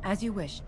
As you wish.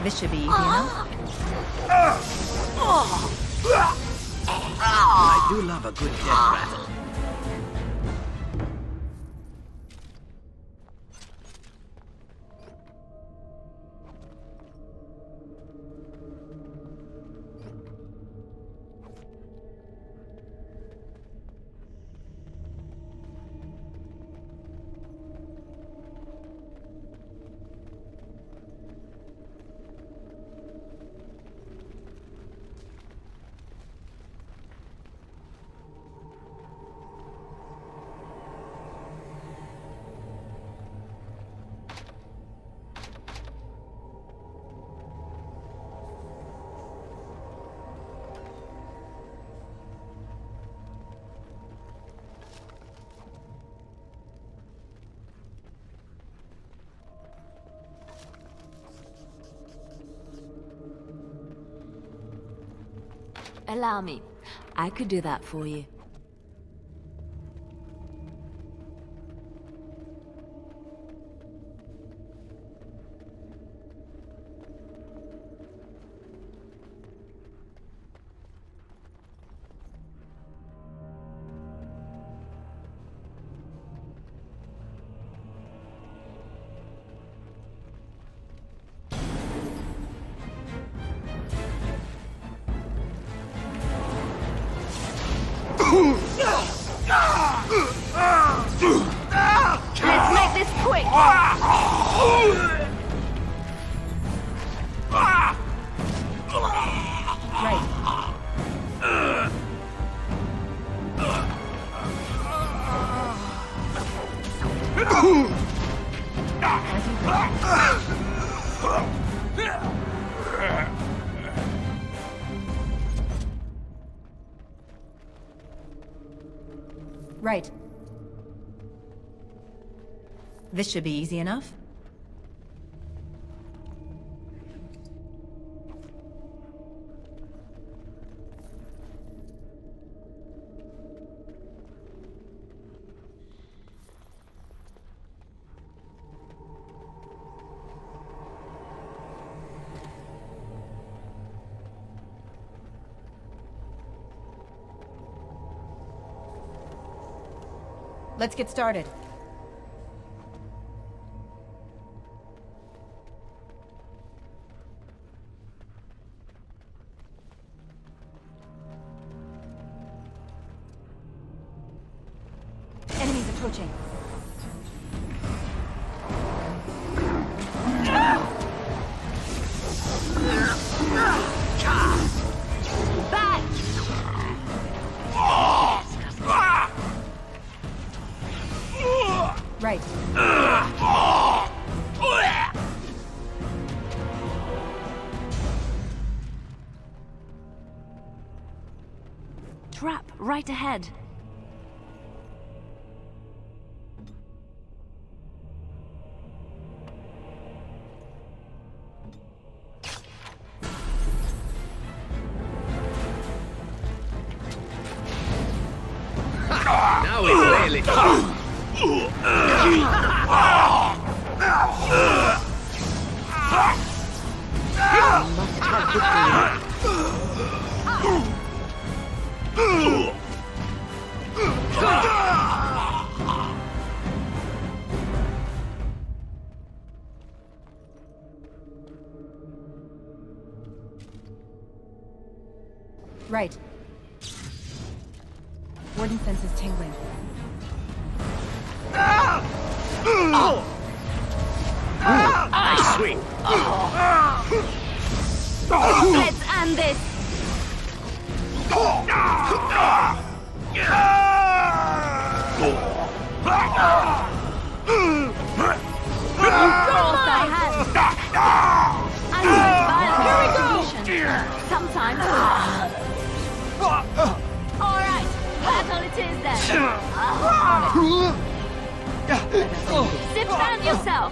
This should be easy enough. I do love a good death rattle. Allow me. I could do that for you. Let's make this quick! Right. This should be easy enough. Let's get started. Enemies approaching. Back! Right. Trap right ahead. Now it's really fun. Right. Warden fence is tingling. Nice swing. Let's end this! Zevran yourself!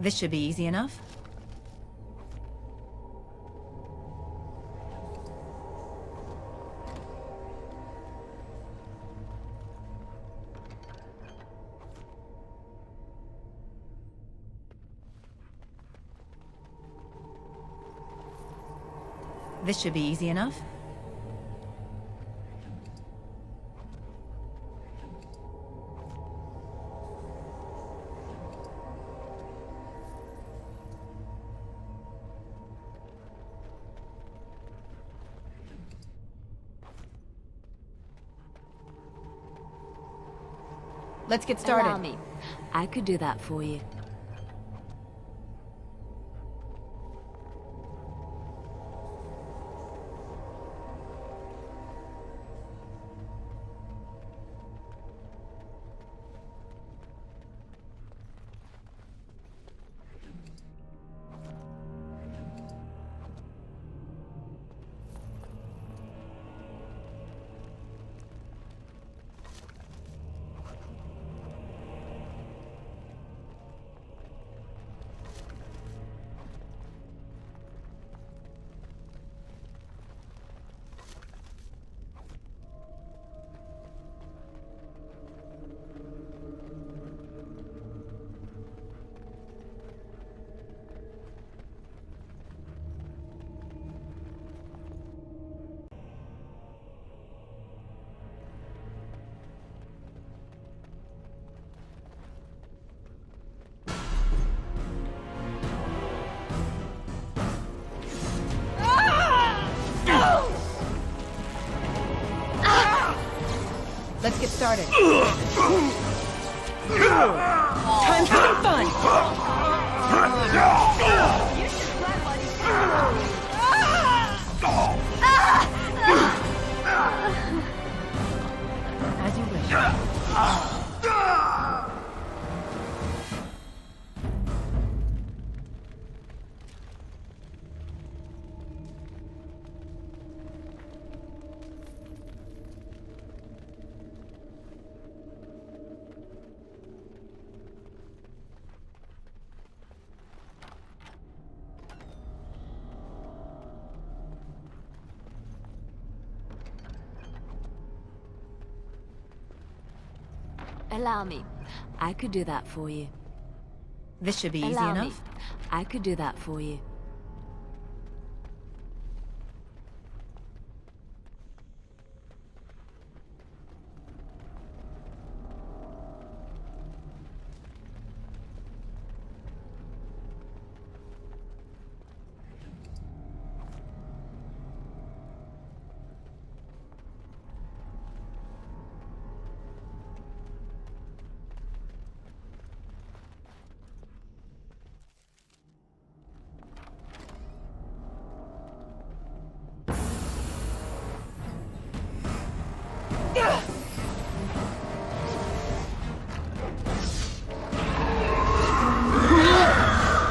This should be easy enough. This should be easy enough. Let's get started. Allow me. I could do that for you. Let's get started. Time for some fun! As you wish. Allow me. I could do that for you. This should be easy Allow me. enough. I could do that for you.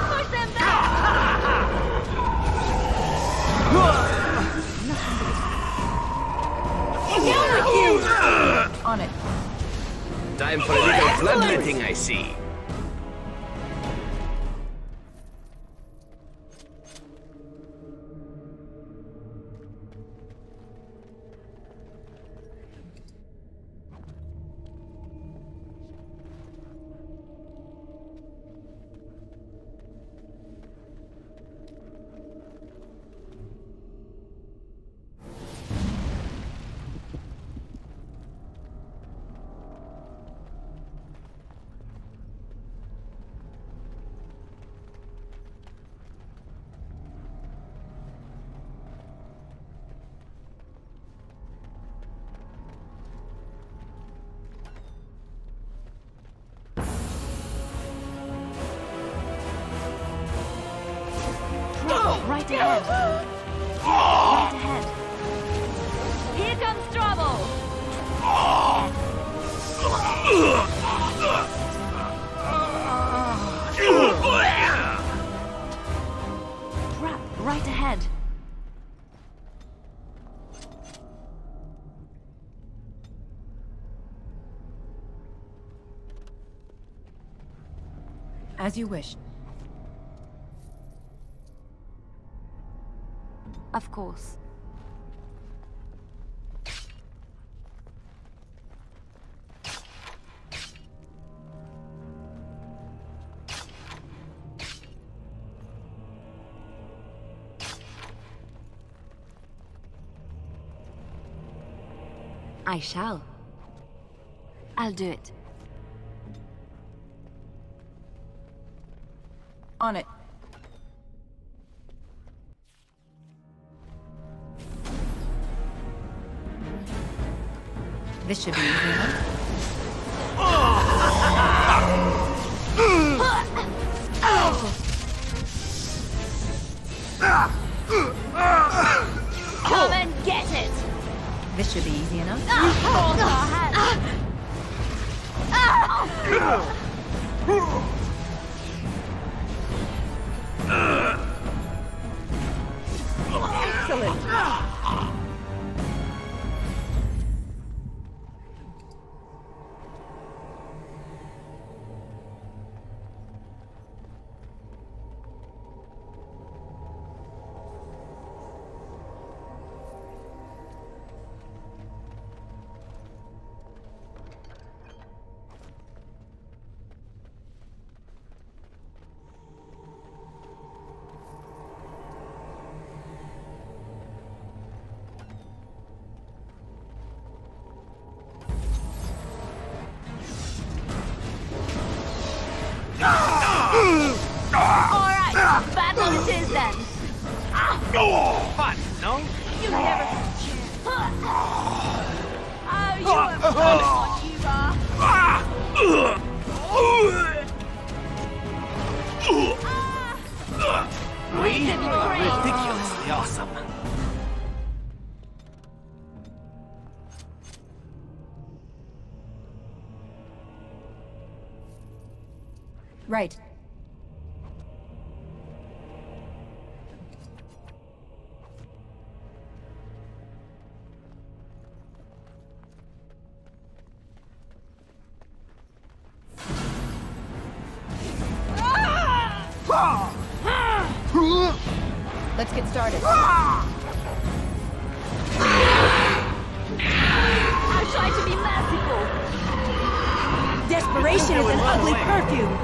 Push them back! On it. Time for a little bloodletting, I see. Right ahead. Right ahead. Here comes trouble. Crap, right right ahead. As you wish. Of course. I shall. I'll do it. On it. This should be easy enough. Come and get it! This should be easy enough. Force our hand! Excellent. Alright, battle it is then! Fun, no? You never had a chance. Oh, you have done what you are! We are ridiculously awesome. Right. Let's get started. I'll try to be merciful! Desperation is an ugly perfume.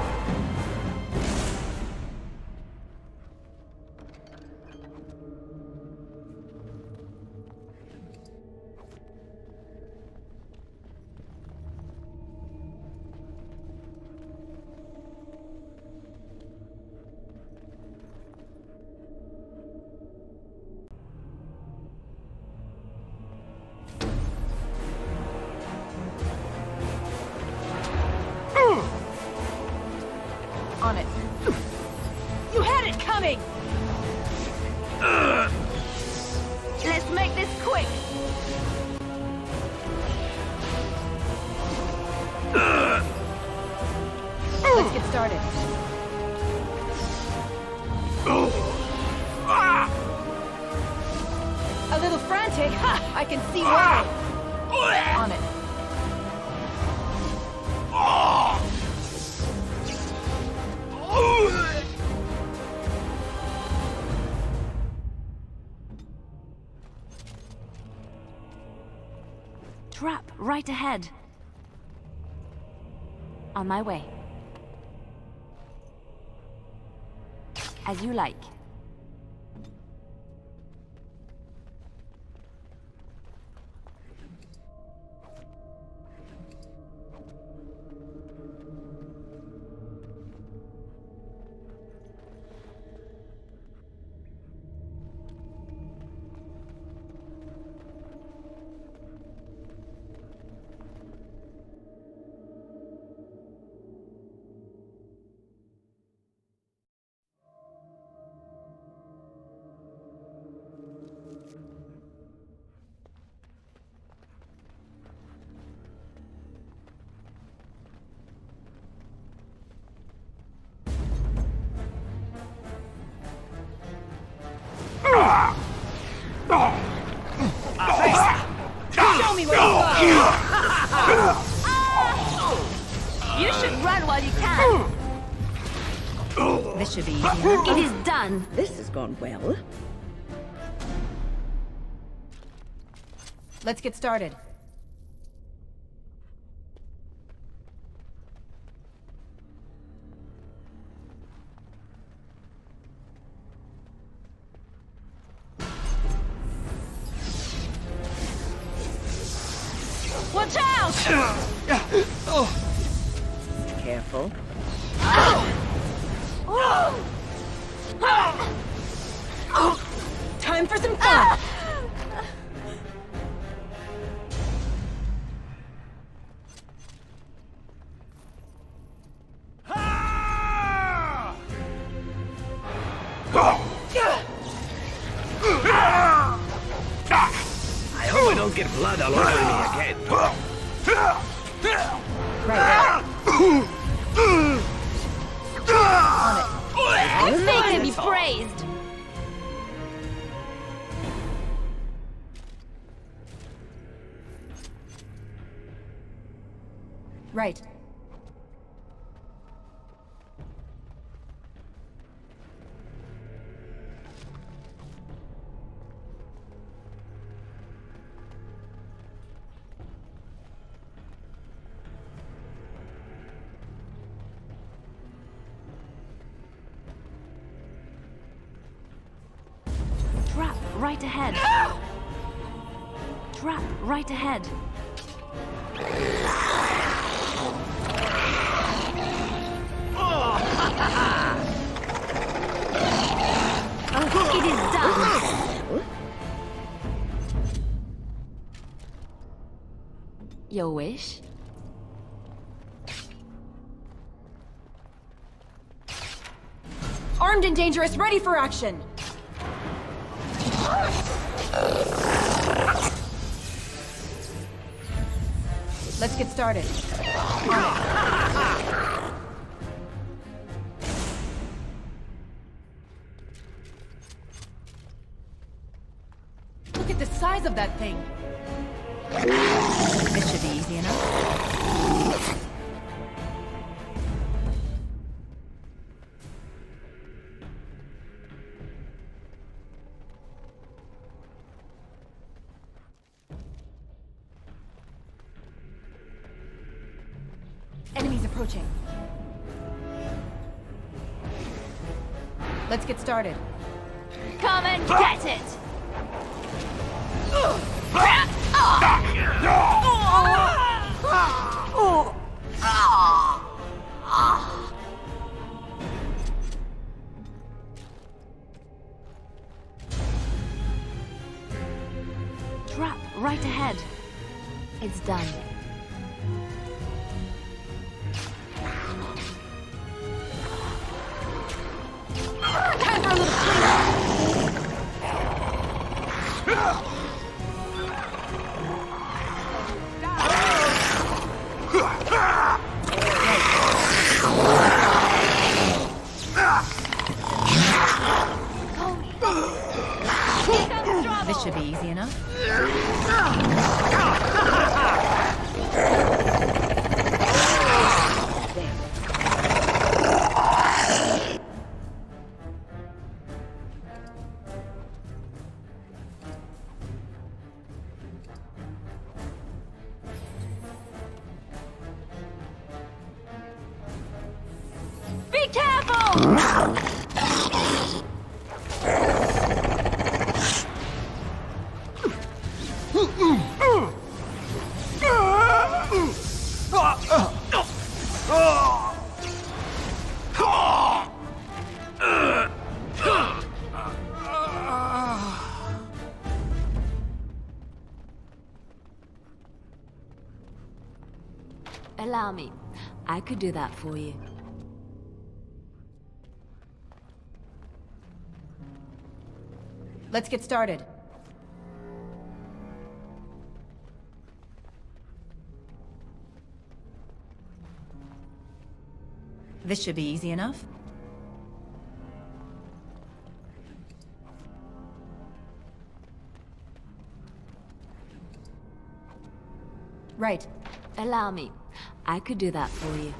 On it. You had it coming! Let's make this quick! Let's get started. A little frantic? Ha! I can see why. On it. Trap right ahead. On my way. As you like. Show me what you got! You should run while you can. This should be easy. It is done. This has gone well. Let's get started. Watch out! Careful. Time for some fun! I hope I don't get blood all over me again. Right. I'm making to be praised. Right. Trap right ahead. Trap right ahead. It is done. Your wish? Armed and dangerous, ready for action! Let's get started. Look at the size of that thing! This should be easy enough. Enemies approaching. Let's get started. Come and get it! Trap right ahead. It's done. Time for a little cleanup! This should be easy enough. Be careful! Allow me. I could do that for you. Let's get started. This should be easy enough. Right. Allow me. I could do that for you.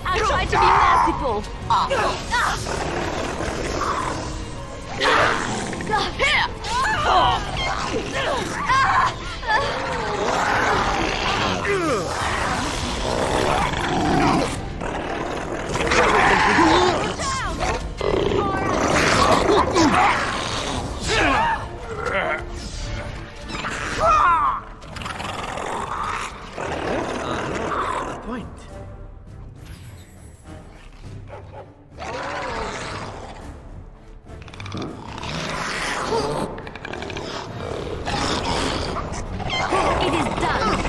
I tried to be merciful. A point. It is done.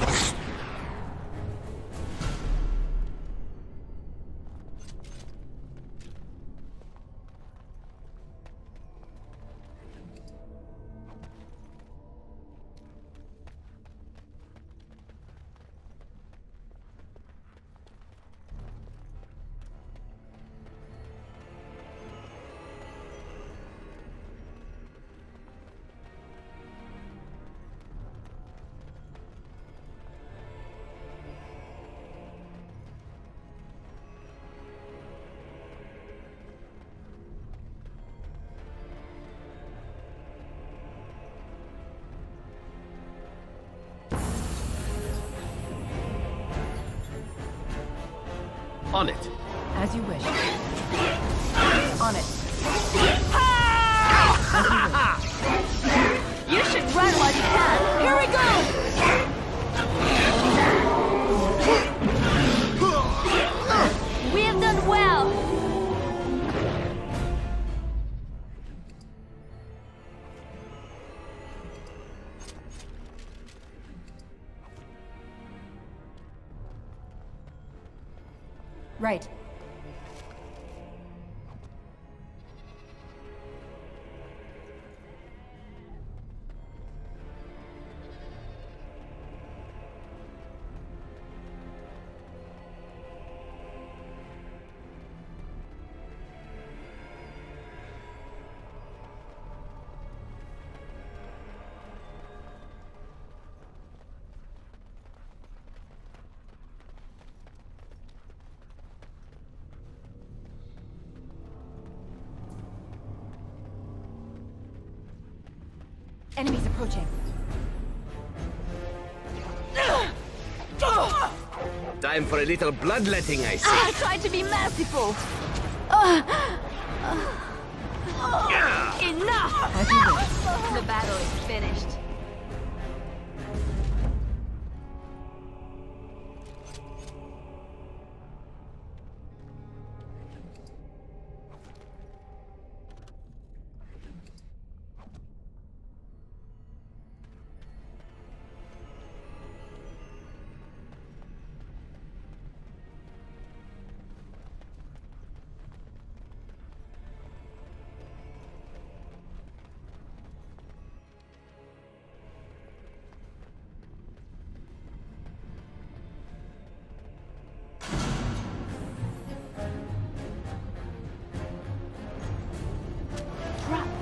On it. As you wish. On it. You should run while you can. Here we go. We have done well. Right. Enemies approaching. Time for a little bloodletting, I see. I tried to be merciful. Enough! As you wish. The battle is finished.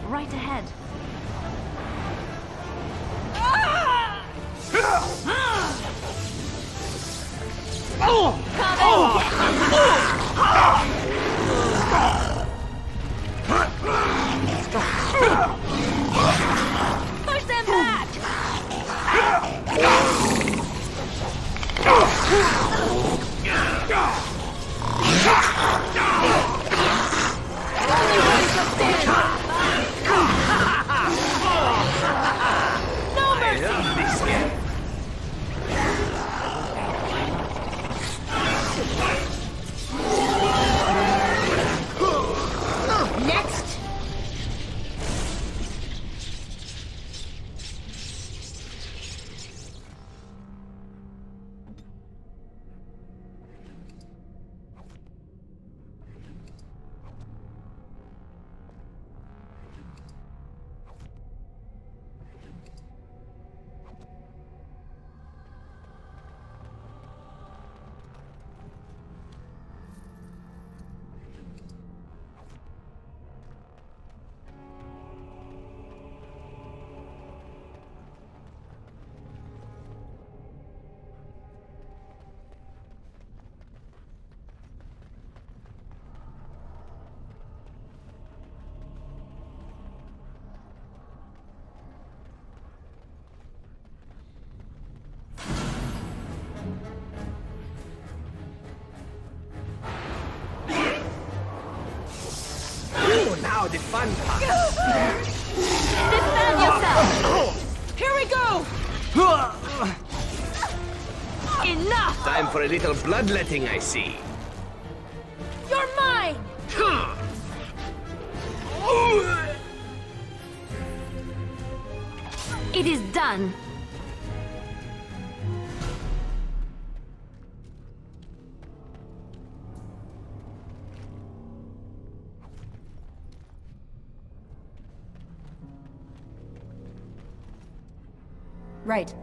Right ahead. Push them back! I love this game. the fun part. Defend yourself! Here we go! Enough! Time for a little bloodletting, I see. You're mine! It is done. Right.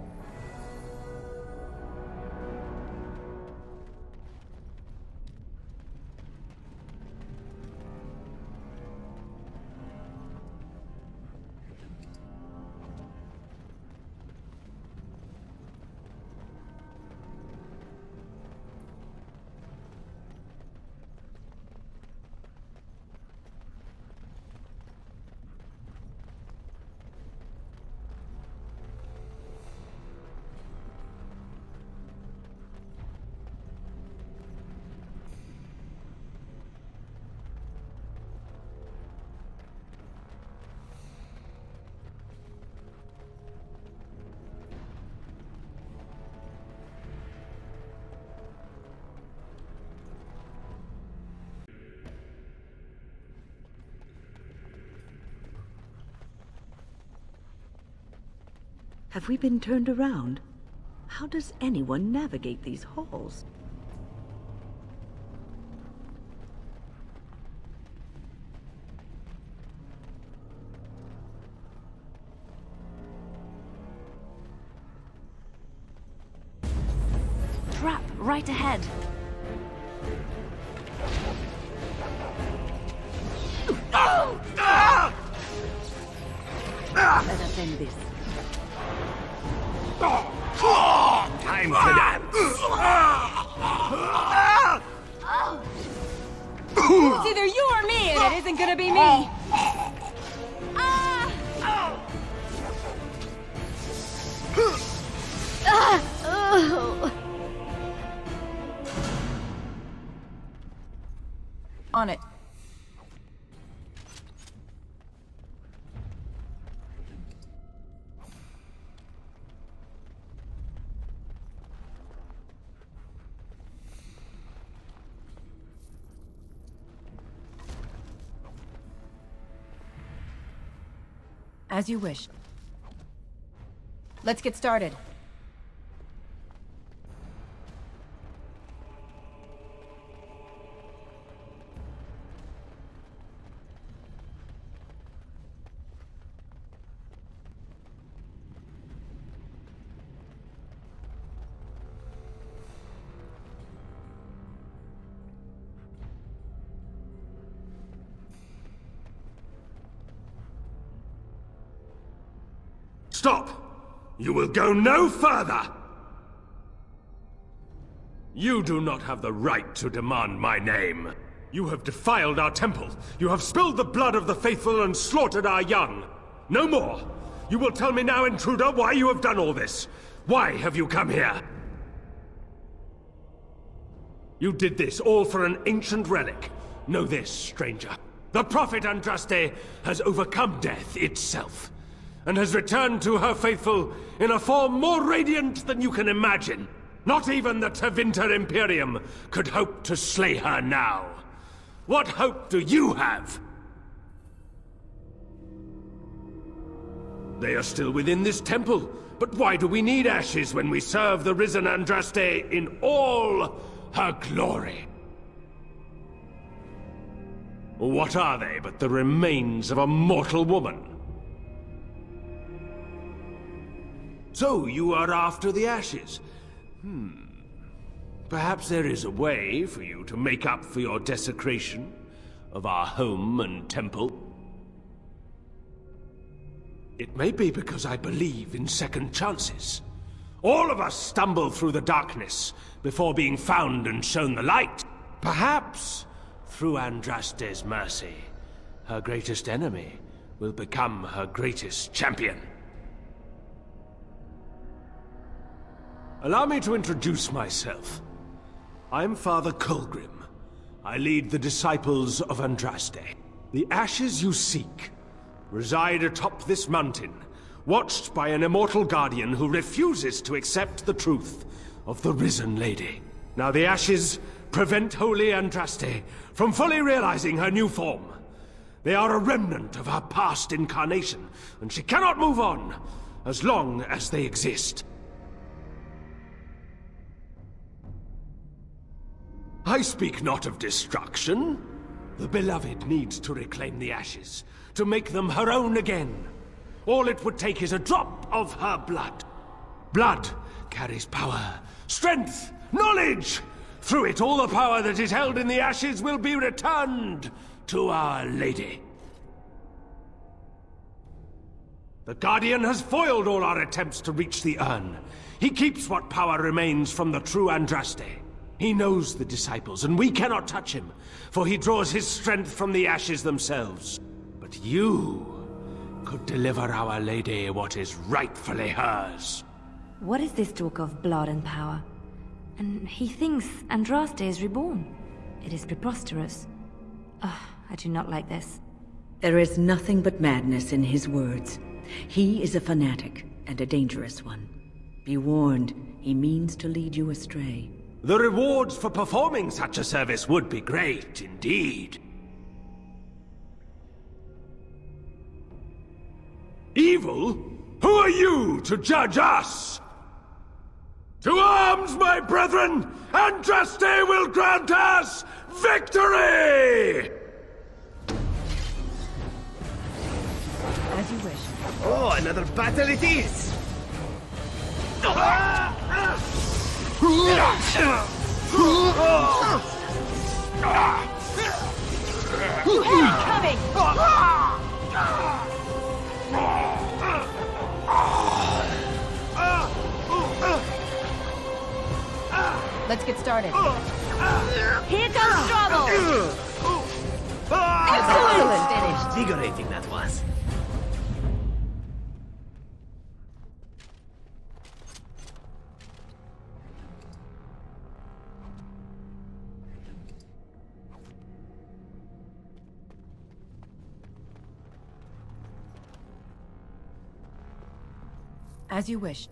Have we been turned around? How does anyone navigate these halls? Trap right ahead. Let us end this. Time to dance. It's either you or me, and it isn't gonna be me! On it. As you wish. Let's get started. Stop! You will go no further! You do not have the right to demand my name. You have defiled our temple. You have spilled the blood of the faithful and slaughtered our young. No more! You will tell me now, intruder, why you have done all this. Why have you come here? You did this all for an ancient relic. Know this, stranger. The prophet Andraste has overcome death itself, and has returned to her faithful in a form more radiant than you can imagine. Not even the Tevinter Imperium could hope to slay her now. What hope do you have? They are still within this temple, but why do we need ashes when we serve the risen Andraste in all her glory? What are they but the remains of a mortal woman? So, you are after the ashes? Perhaps there is a way for you to make up for your desecration of our home and temple. It may be because I believe in second chances. All of us stumble through the darkness before being found and shown the light. Perhaps, through Andraste's mercy, her greatest enemy will become her greatest champion. Allow me to introduce myself. I'm Father Colgrim. I lead the Disciples of Andraste. The ashes you seek reside atop this mountain, watched by an immortal guardian who refuses to accept the truth of the risen lady. Now the ashes prevent Holy Andraste from fully realizing her new form. They are a remnant of her past incarnation, and she cannot move on as long as they exist. I speak not of destruction. The beloved needs to reclaim the ashes, to make them her own again. All it would take is a drop of her blood. Blood carries power, strength, knowledge. Through it, all the power that is held in the ashes will be returned to Our Lady. The Guardian has foiled all our attempts to reach the urn. He keeps what power remains from the true Andraste. He knows the disciples, and we cannot touch him, for he draws his strength from the ashes themselves. But you could deliver Our Lady what is rightfully hers. What is this talk of blood and power? And he thinks Andraste is reborn. It is preposterous. Ugh, I do not like this. There is nothing but madness in his words. He is a fanatic, and a dangerous one. Be warned, he means to lead you astray. The rewards for performing such a service would be great, indeed. Evil? Who are you to judge us? To arms, my brethren! Andraste will grant us victory! As you wish. Oh, another battle it is! Coming! Let's get started. Here comes trouble! Excellent! Finished. Invigorating that was. As you wish.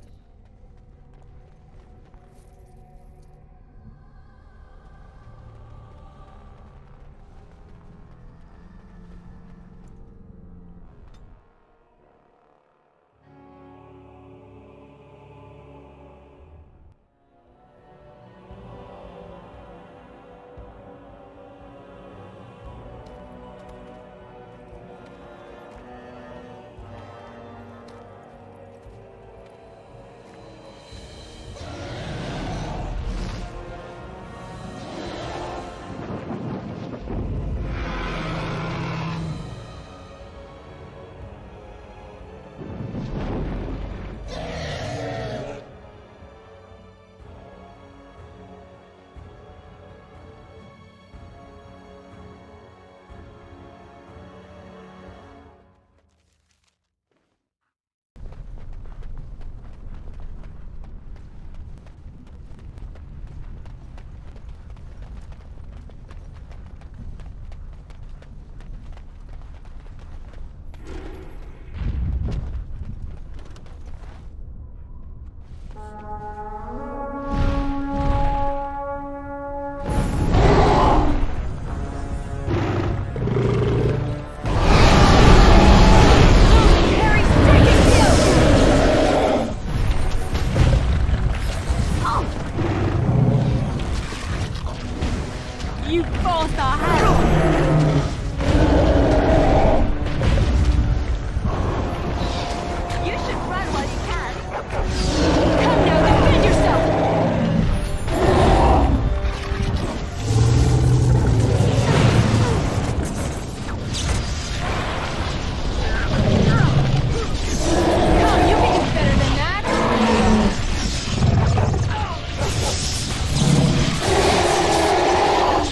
You forced our hand! You should run while you can. Come now, defend yourself! Come, you can do better than that!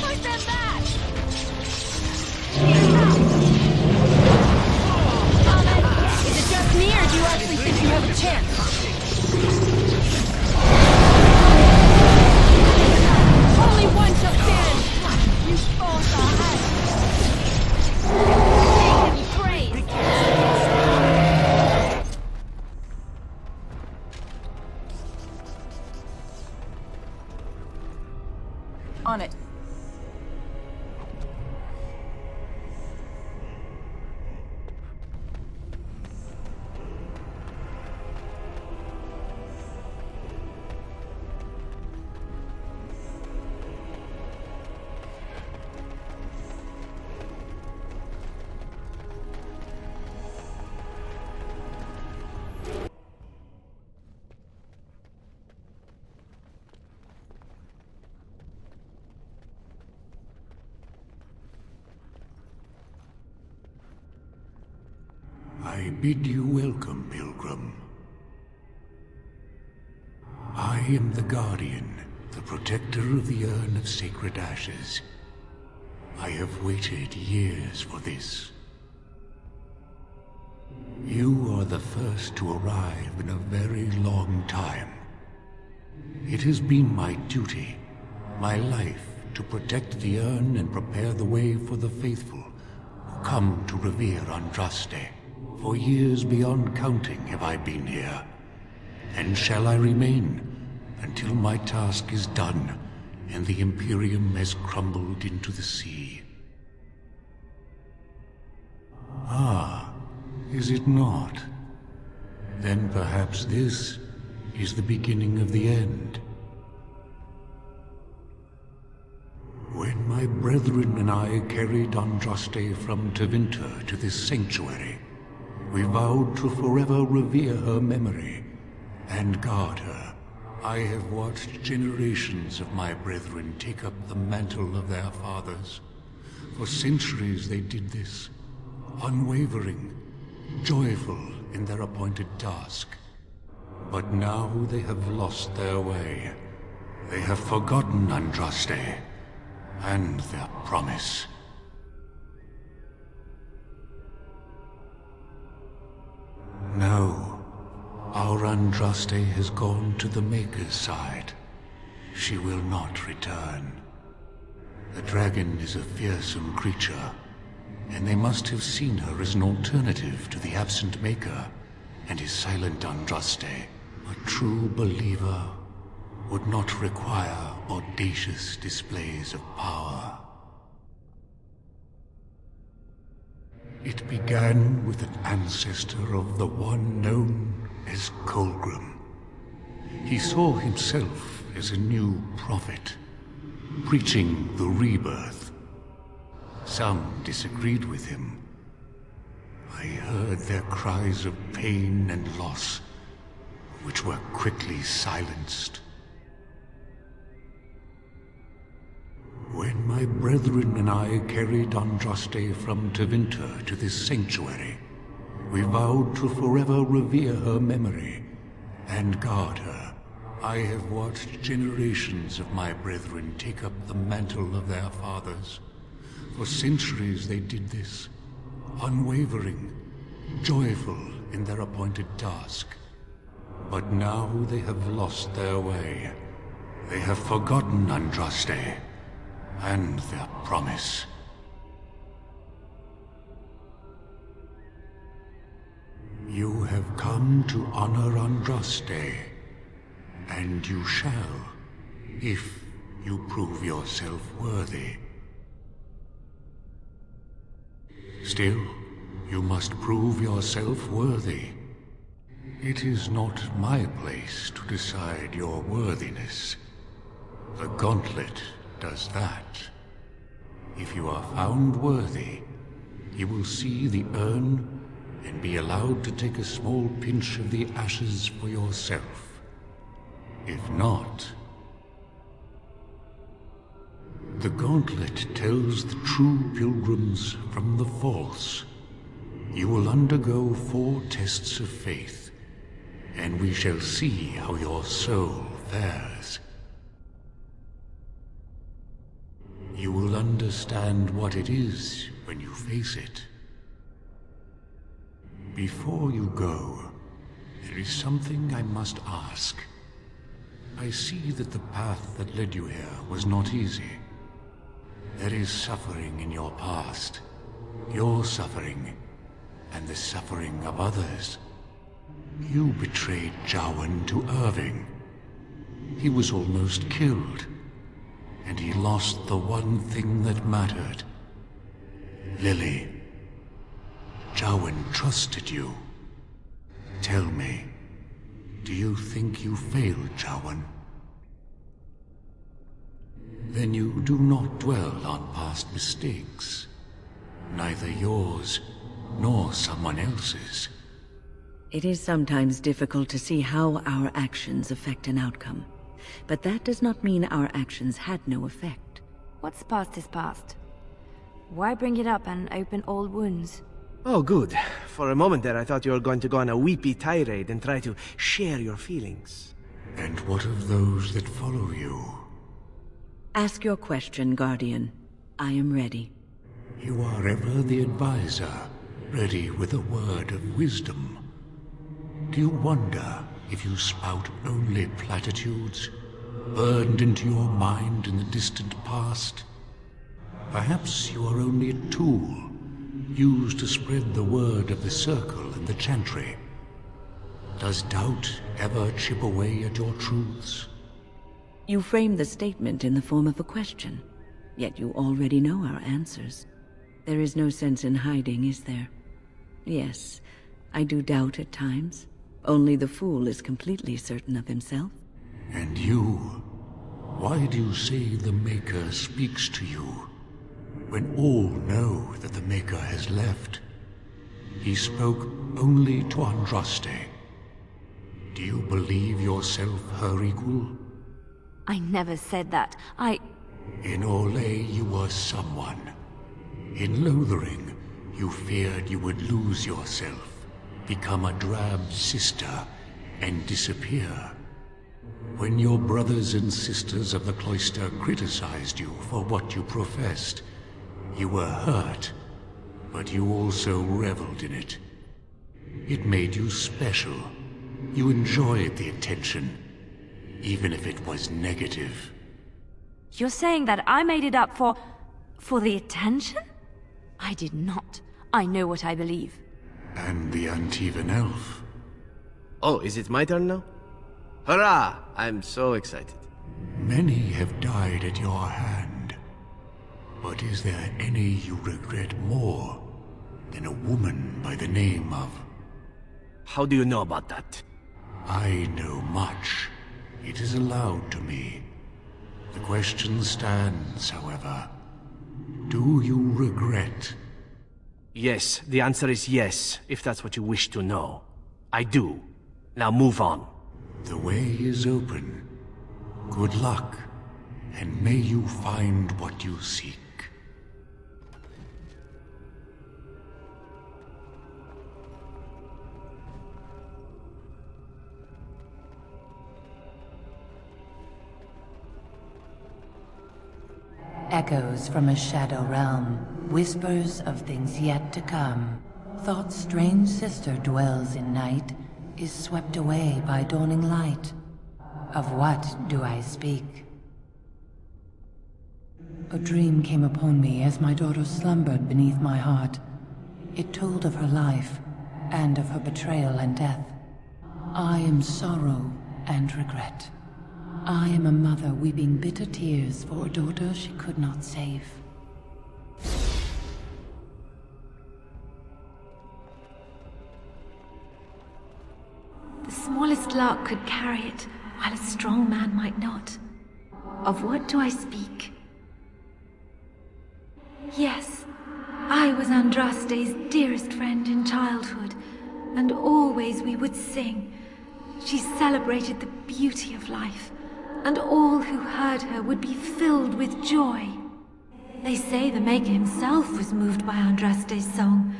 Push them back! On it. I bid you welcome, Pilgrim. I am the Guardian, the protector of the Urn of Sacred Ashes. I have waited years for this. You are the first to arrive in a very long time. It has been my duty, my life, to protect the urn and prepare the way for the faithful who come to revere Andraste. For years beyond counting have I been here, and shall I remain until my task is done and the Imperium has crumbled into the sea. Ah, is it not? Then perhaps this is the beginning of the end. When my brethren and I carried Andraste from Tevinter to this sanctuary, we vowed to forever revere her memory and guard her. I have watched generations of my brethren take up the mantle of their fathers. For centuries they did this, unwavering, joyful in their appointed task. But now they have lost their way. They have forgotten Andraste and their promise. No, our Andraste has gone to the Maker's side. She will not return. The dragon is a fearsome creature, and they must have seen her as an alternative to the absent Maker and his silent Andraste. A true believer would not require audacious displays of power. It began with an ancestor of the one known as Colgrim. He saw himself as a new prophet, preaching the rebirth. Some disagreed with him. I heard their cries of pain and loss, which were quickly silenced. When my brethren and I carried Andraste from Tevinter to this sanctuary, we vowed to forever revere her memory and guard her. I have watched generations of my brethren take up the mantle of their fathers. For centuries they did this, unwavering, joyful in their appointed task. But now they have lost their way. They have forgotten Andraste and their promise. You have come to honor Andraste, and you shall, if you prove yourself worthy. Still, you must prove yourself worthy. It is not my place to decide your worthiness. The Gauntlet does that. If you are found worthy, you will see the urn and be allowed to take a small pinch of the ashes for yourself. If not, the Gauntlet tells the true pilgrims from the false. You will undergo 4 tests of faith, and we shall see how your soul fares. You will understand what it is when you face it. Before you go, there is something I must ask. I see that the path that led you here was not easy. There is suffering in your past. Your suffering, and the suffering of others. You betrayed Jowan to Irving. He was almost killed. and he lost the one thing that mattered. Lily, Jowen trusted you. Tell me, do you think you failed Jowen? Then you do not dwell on past mistakes, neither yours nor someone else's. It is sometimes difficult to see how our actions affect an outcome, but that does not mean our actions had no effect. What's past is past. Why bring it up and open old wounds? Oh, good. For a moment there, I thought you were going to go on a weepy tirade and try to share your feelings. And what of those that follow you? Ask your question, Guardian. I am ready. You are ever the advisor, ready with a word of wisdom. Do you wonder if you spout only platitudes, burned into your mind in the distant past? Perhaps you are only a tool, used to spread the word of the Circle and the Chantry. Does doubt ever chip away at your truths? You frame the statement in the form of a question, yet you already know our answers. There is no sense in hiding, is there? Yes, I do doubt at times. Only the fool is completely certain of himself. And you? Why do you say the Maker speaks to you, when all know that the Maker has left? He spoke only to Andraste. Do you believe yourself her equal? I never said that. In Orlais you were someone. In Lothering, you feared you would lose yourself, become a drab sister, and disappear. When your brothers and sisters of the cloister criticized you for what you professed, you were hurt, but you also reveled in it. It made you special. You enjoyed the attention, even if it was negative. You're saying that I made it up for the attention? I did not. I know what I believe. And the Antivan elf. Oh, is it my turn now? Hurrah! I'm so excited. Many have died at your hand. But is there any you regret more than a woman by the name of... How do you know about that? I know much. It is allowed to me. The question stands, however. Do you regret? Yes, the answer is yes, if that's what you wish to know. I do. Now move on. The way is open. Good luck, and may you find what you seek. Echoes from a shadow realm, whispers of things yet to come. Thought's strange sister dwells in night, is swept away by dawning light. Of what do I speak? A dream came upon me as my daughter slumbered beneath my heart. It told of her life, and of her betrayal and death. I am sorrow and regret. I am a mother weeping bitter tears for a daughter she could not save. The smallest lark could carry it, while a strong man might not. Of what do I speak? Yes, I was Andraste's dearest friend in childhood, and always we would sing. She celebrated the beauty of life, and all who heard her would be filled with joy. They say the Maker himself was moved by Andraste's song,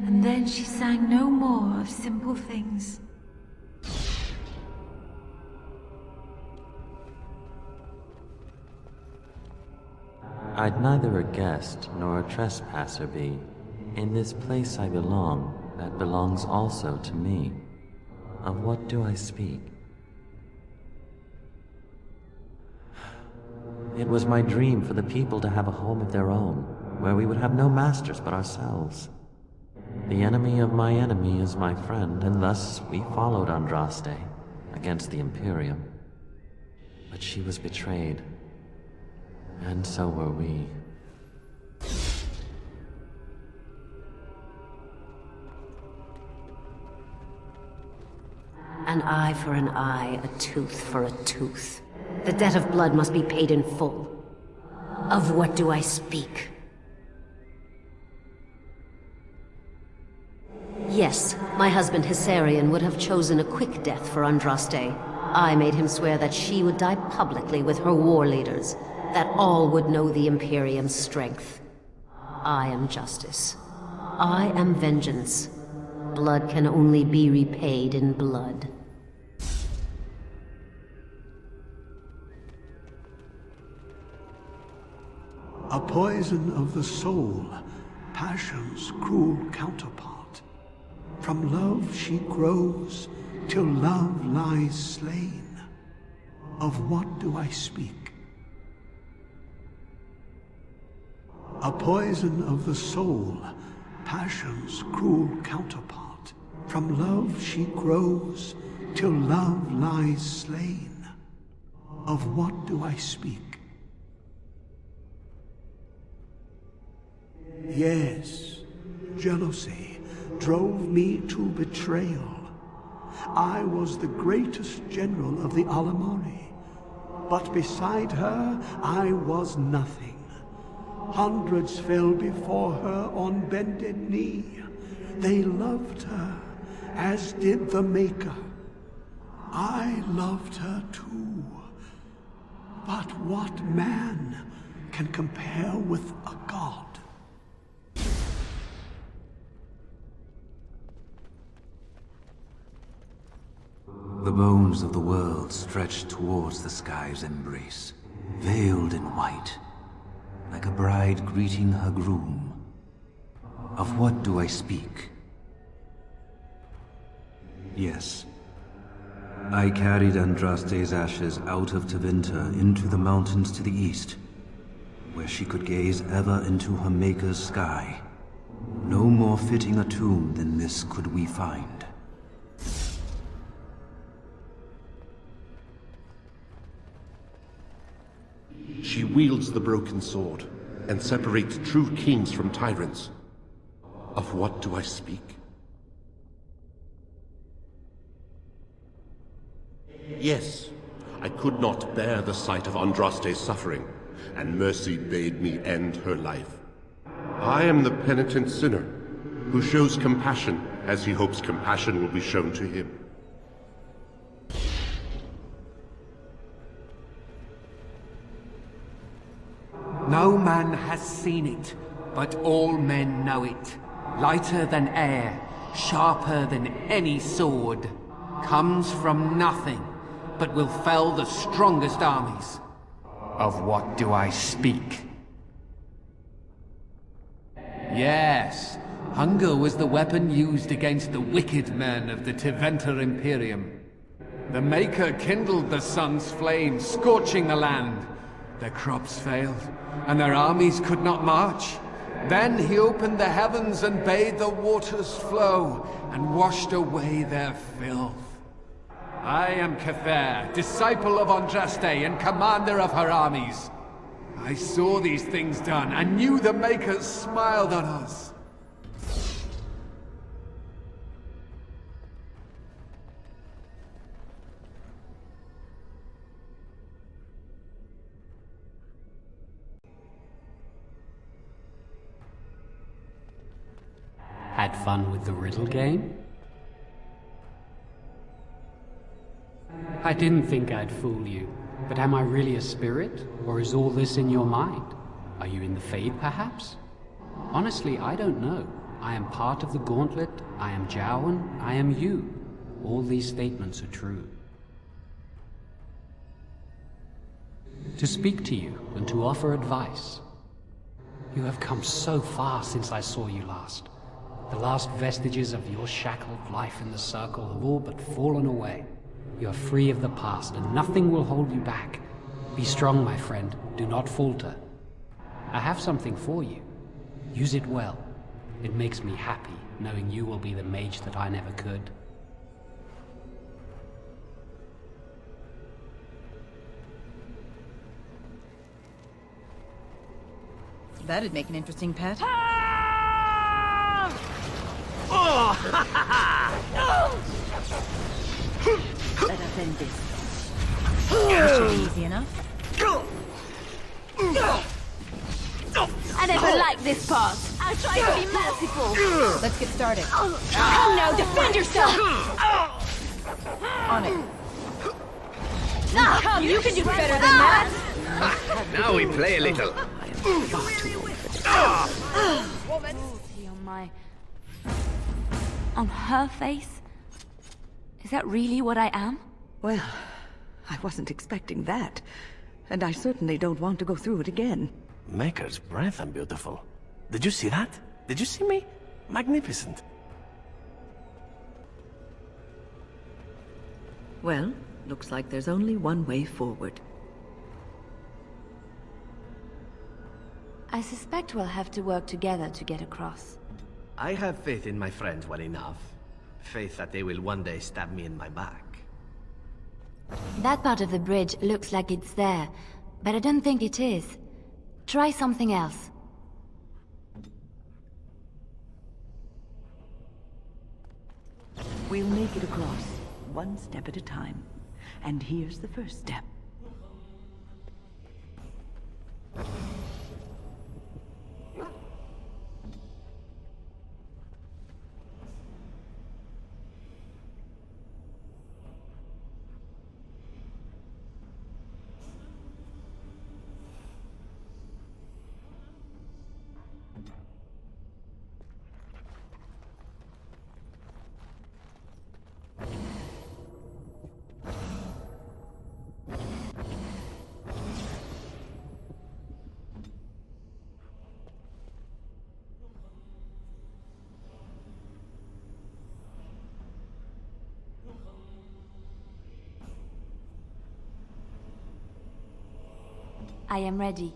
and then she sang no more of simple things. I'd neither a guest nor a trespasser be. In this place I belong, that belongs also to me. Of what do I speak? It was my dream for the people to have a home of their own, where we would have no masters but ourselves. The enemy of my enemy is my friend, and thus we followed Andraste against the Imperium. But she was betrayed. And so were we. An eye for an eye, a tooth for a tooth. The debt of blood must be paid in full. Of what do I speak? Yes, my husband Hysarian would have chosen a quick death for Andraste. I made him swear that she would die publicly with her war leaders, that all would know the Imperium's strength. I am justice. I am vengeance. Blood can only be repaid in blood. A poison of the soul, passion's cruel counterpart. From love she grows, till love lies slain. Of what do I speak? A poison of the soul, passion's cruel counterpart. From love she grows, till love lies slain. Of what do I speak? Yes, jealousy drove me to betrayal. I was the greatest general of the Alamari, but beside her I was nothing. Hundreds fell before her on bended knee. They loved her, as did the Maker. I loved her too. But what man can compare with a god? The bones of the world stretched towards the sky's embrace, veiled in white, like a bride greeting her groom. Of what do I speak? Yes. I carried Andraste's ashes out of Tevinter into the mountains to the east, where she could gaze ever into her Maker's sky. No more fitting a tomb than this could we find. She wields the broken sword, and separates true kings from tyrants. Of what do I speak? Yes, I could not bear the sight of Andraste's suffering, and mercy bade me end her life. I am the penitent sinner, who shows compassion as he hopes compassion will be shown to him. No man has seen it, but all men know it. Lighter than air, sharper than any sword. Comes from nothing, but will fell the strongest armies. Of what do I speak? Yes, hunger was the weapon used against the wicked men of the Tevinter Imperium. The Maker kindled the sun's flame, scorching the land. Their crops failed, and their armies could not march. Then he opened the heavens and bade the waters flow, and washed away their filth. I am Kylara, disciple of Andraste and commander of her armies. I saw these things done, and knew the Makers smiled on us. Had fun with the riddle game? I didn't think I'd fool you, but am I really a spirit, or is all this in your mind? Are you in the Fade, perhaps? Honestly, I don't know. I am part of the Gauntlet, I am Jowan, I am you. All these statements are true. To speak to you, and to offer advice. You have come so far since I saw you last. The last vestiges of your shackled life in the Circle have all but fallen away. You are free of the past, and nothing will hold you back. Be strong, my friend. Do not falter. I have something for you. Use it well. It makes me happy, knowing you will be the mage that I never could. That'd make an interesting pet. Let us end this. This should be easy enough. I never liked this part. I'll try to be merciful. Let's get started. Come now, defend yourself! On it. Come, you can do better than that! Now we play a little. See on her face? Is that really what I am? Well, I wasn't expecting that. And I certainly don't want to go through it again. Maker's breath, I'm beautiful. Did you see that? Did you see me? Magnificent. Well, looks like there's only one way forward. I suspect we'll have to work together to get across. I have faith in my friends well enough. Faith that they will one day stab me in my back. That part of the bridge looks like it's there, but I don't think it is. Try something else. We'll make it across, one step at a time. And here's the first step. I am ready.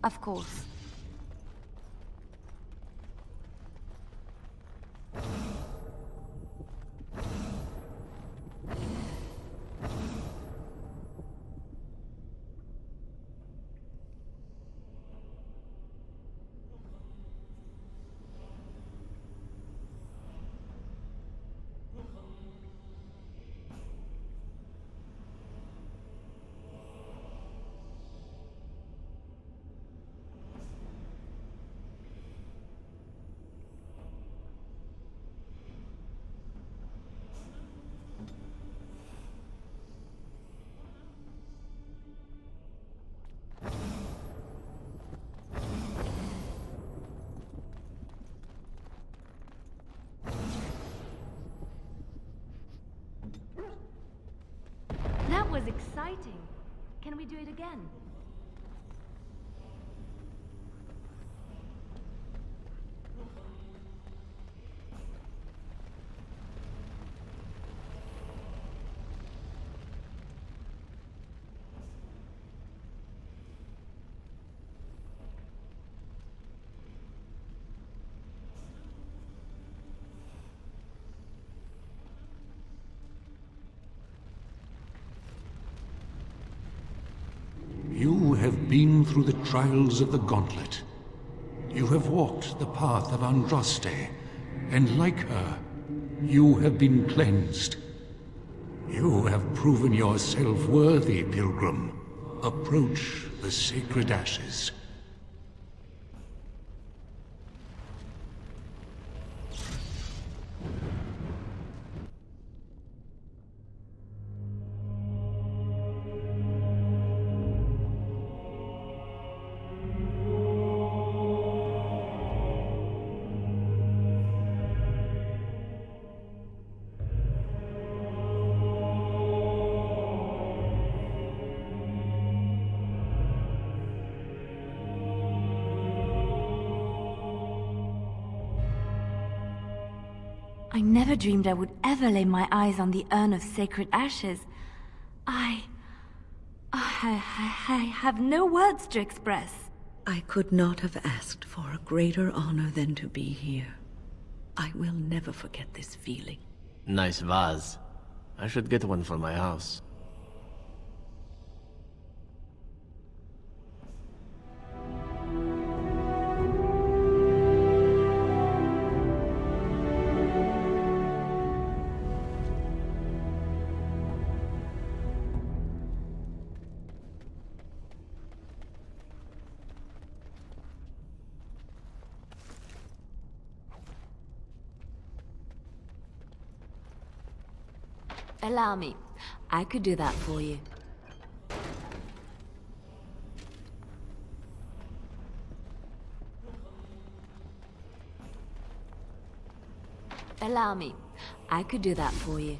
Of course. That was exciting. Can we do it again? You have been through the trials of the Gauntlet. You have walked the path of Andraste, and like her, you have been cleansed. You have proven yourself worthy, Pilgrim. Approach the Sacred Ashes. I never dreamed I would ever lay my eyes on the urn of sacred ashes. I have no words to express. I could not have asked for a greater honor than to be here. I will never forget this feeling. Nice vase. I should get one for my house. Allow me. I could do that for you. Allow me. I could do that for you.